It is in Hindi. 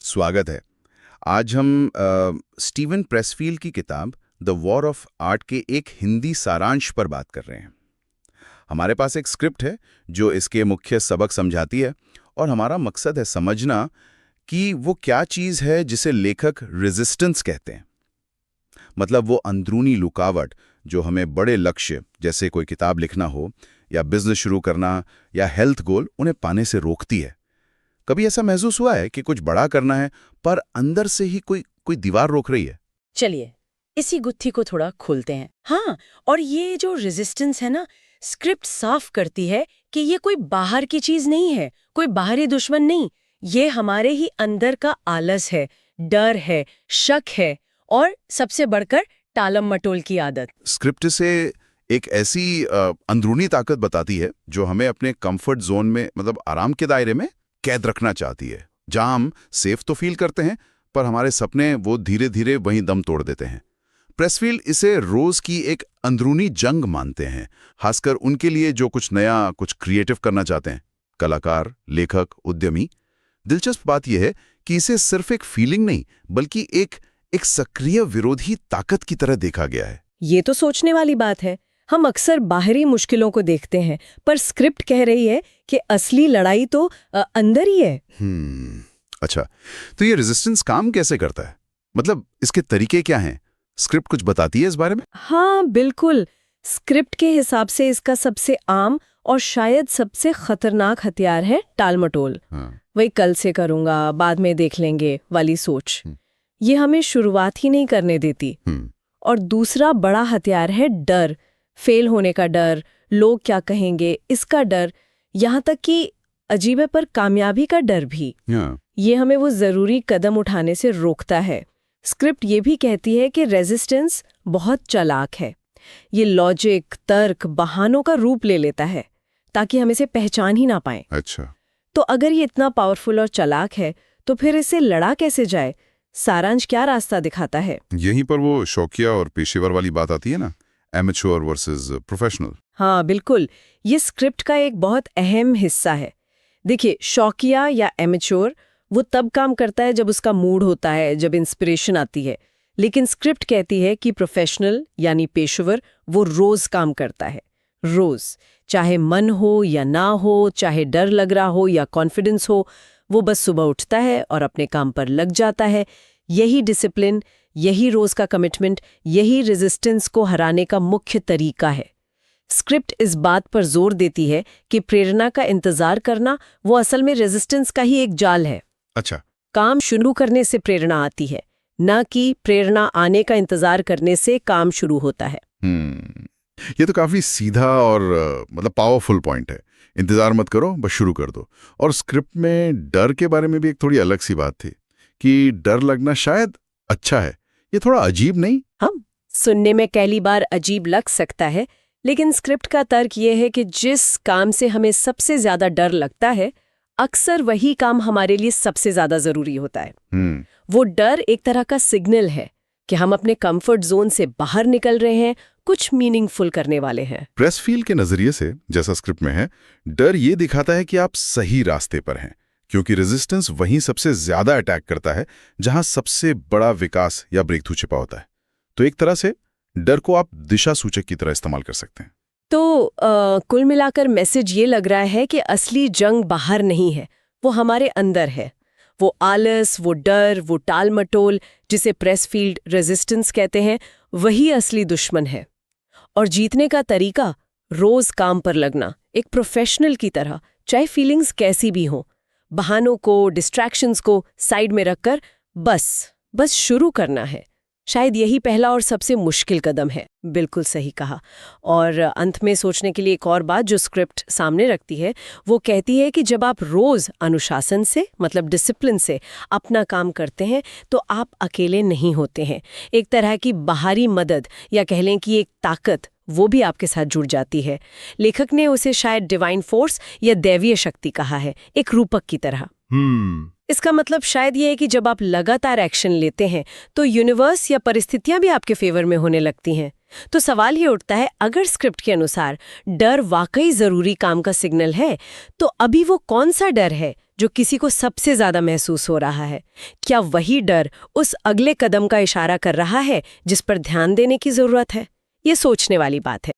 स्वागत है। आज हम स्टीवन प्रेसफील्ड की किताब द वॉर ऑफ आर्ट के एक हिंदी सारांश पर बात कर रहे हैं। हमारे पास एक स्क्रिप्ट है जो इसके मुख्य सबक समझाती है और हमारा मकसद है समझना कि वो क्या चीज़ है जिसे लेखक रेजिस्टेंस कहते हैं। मतलब वो अंदरूनी लुकावट जो हमें बड़े लक्ष्य जैसे कोई किताब लिखना हो या बिजनेस शुरू करना या हेल्थ गोल उन्हें पाने से रोकती है। कभी ऐसा महसूस हुआ है कि कुछ बड़ा करना है पर अंदर से ही कोई दीवार रोक रही है? चलिए इसी गुत्थी को थोड़ा खोलते हैं। हाँ, और ये जो रेजिस्टेंस है ना, स्क्रिप्ट साफ करती है कि ये कोई बाहर की चीज नहीं है, कोई बाहरी दुश्मन नहीं, ये हमारे ही अंदर का आलस है, डर है, शक है और सबसे बढ़कर टालम मटोल की आदत। स्क्रिप्ट से एक ऐसी अंदरूनी ताकत बताती है जो हमें अपने कंफर्ट जोन में मतलब आराम के दायरे में कैद रखना चाहती है, जहां हम सेफ तो फील करते हैं पर हमारे सपने वो धीरे धीरे वहीं दम तोड़ देते हैं। प्रेसफील्ड इसे रोज की एक अंदरूनी जंग मानते हैं, खासकर उनके लिए जो कुछ नया, कुछ क्रिएटिव करना चाहते हैं, कलाकार, लेखक, उद्यमी। दिलचस्प बात यह है कि इसे सिर्फ एक फीलिंग नहीं बल्कि एक सक्रिय विरोधी ताकत की तरह देखा गया है। ये तो सोचने वाली बात है। हम अक्सर बाहरी मुश्किलों को देखते हैं, पर स्क्रिप्ट कह रही है कि असली लड़ाई तो अंदर ही है। अच्छा, तो ये रेजिस्टेंस काम कैसे करता है? मतलब इसके तरीके क्या हैं? स्क्रिप्ट कुछ बताती है इस बारे में? हाँ बिल्कुल। स्क्रिप्ट के हिसाब से इसका सबसे आम और शायद सबसे खतरनाक हथियार है टालमटोल। वही कल से करूंगा, बाद में देख लेंगे वाली सोच। ये हमें शुरुआत ही नहीं करने देती। और दूसरा बड़ा हथियार है डर, फेल होने का डर, लोग क्या कहेंगे इसका डर, यहाँ तक कि अजीब पर कामयाबी का डर भी। ये हमें वो जरूरी कदम उठाने से रोकता है। स्क्रिप्ट ये भी कहती है कि रेजिस्टेंस बहुत चालाक है। ये लॉजिक, तर्क, बहानों का रूप ले लेता है ताकि हम इसे पहचान ही ना पाएं। अच्छा, तो अगर ये इतना पावरफुल और चालाक है तो फिर इससे लड़ा कैसे जाए? सारांश क्या रास्ता दिखाता है? यहीं पर वो शौकिया और पेशेवर वाली बात आती है ना, एमेच्योर वर्सेस प्रोफेशनल। हाँ बिल्कुल, ये स्क्रिप्ट का एक बहुत अहम हिस्सा है। देखिए, शौकिया या एमेच्योर वो तब काम करता है जब उसका मूड होता है, जब इंस्पिरेशन आती है। लेकिन स्क्रिप्ट कहती है कि प्रोफेशनल यानी पेशेवर वो रोज काम करता है, रोज, चाहे मन हो या ना हो, चाहे डर लग रहा हो या कॉन्फिडेंस हो, वो बस सुबह उठता है और अपने काम पर लग जाता है। यही डिसिप्लिन, यही रोज का कमिटमेंट, यही रेजिस्टेंस को हराने का मुख्य तरीका है। स्क्रिप्ट इस बात पर जोर देती है कि प्रेरणा का इंतजार करना वो असल में रेजिस्टेंस का ही एक जाल है। अच्छा, काम शुरू करने से प्रेरणा आती है, न कि प्रेरणा आने का इंतजार करने से काम शुरू होता है। ये तो काफी सीधा और मतलब पावरफुल पॉइंट है। इंतजार मत करो, बस शुरू कर दो। और स्क्रिप्ट में डर के बारे में भी एक थोड़ी अलग सी बात थी कि डर लगना शायद अच्छा है। ये थोड़ा अजीब नहीं? हम सुनने में पहली बार अजीब लग सकता है, लेकिन स्क्रिप्ट का तर्क ये है कि जिस काम से हमें सबसे ज्यादा डर लगता है, अक्सर वही काम हमारे लिए सबसे ज्यादा जरूरी होता है। वो डर एक तरह का सिग्नल है कि हम अपने कंफर्ट जोन से बाहर निकल रहे हैं, कुछ मीनिंगफुल करने वाले हैं। प्रेसफील्ड के नजरिए से, जैसा स्क्रिप्ट में है, डर ये दिखाता है कि आप सही रास्ते पर हैं, क्योंकि रेजिस्टेंस वहीं सबसे ज्यादा अटैक करता है जहां सबसे बड़ा विकास या ब्रेक थ्रू छिपा होता है। तो एक तरह से डर को आप दिशा सूचक की तरह इस्तेमाल कर सकते हैं। तो कुल मिलाकर मैसेज ये लग रहा है कि असली जंग बाहर नहीं है, वो हमारे अंदर है। वो आलस, वो डर, वो टालमटोल जिसे प्रेसफील्ड रेजिस्टेंस कहते हैं, वही असली दुश्मन है। और जीतने का तरीका रोज काम पर लगना, एक प्रोफेशनल की तरह, चाहे फीलिंग्स कैसी भी हों, बहानों को, डिस्ट्रैक्शंस को साइड में रखकर बस शुरू करना है। शायद यही पहला और सबसे मुश्किल कदम है। बिल्कुल सही कहा। और अंत में सोचने के लिए एक और बात जो स्क्रिप्ट सामने रखती है, वो कहती है कि जब आप रोज अनुशासन से, मतलब डिसिप्लिन से अपना काम करते हैं तो आप अकेले नहीं होते हैं। एक तरह की बाहरी मदद या कह लें कि एक ताकत वो भी आपके साथ जुड़ जाती है। लेखक ने उसे शायद डिवाइन फोर्स या दैवीय शक्ति कहा है, एक रूपक की तरह। इसका मतलब शायद ये है कि जब आप लगातार एक्शन लेते हैं तो यूनिवर्स या परिस्थितियां भी आपके फेवर में होने लगती हैं। तो सवाल ये उठता है, अगर स्क्रिप्ट के अनुसार डर वाकई जरूरी काम का सिग्नल है, तो अभी वो कौन सा डर है जो किसी को सबसे ज्यादा महसूस हो रहा है, क्या वही डर उस अगले कदम का इशारा कर रहा है जिस पर ध्यान देने की जरूरत है? ये सोचने वाली बात है।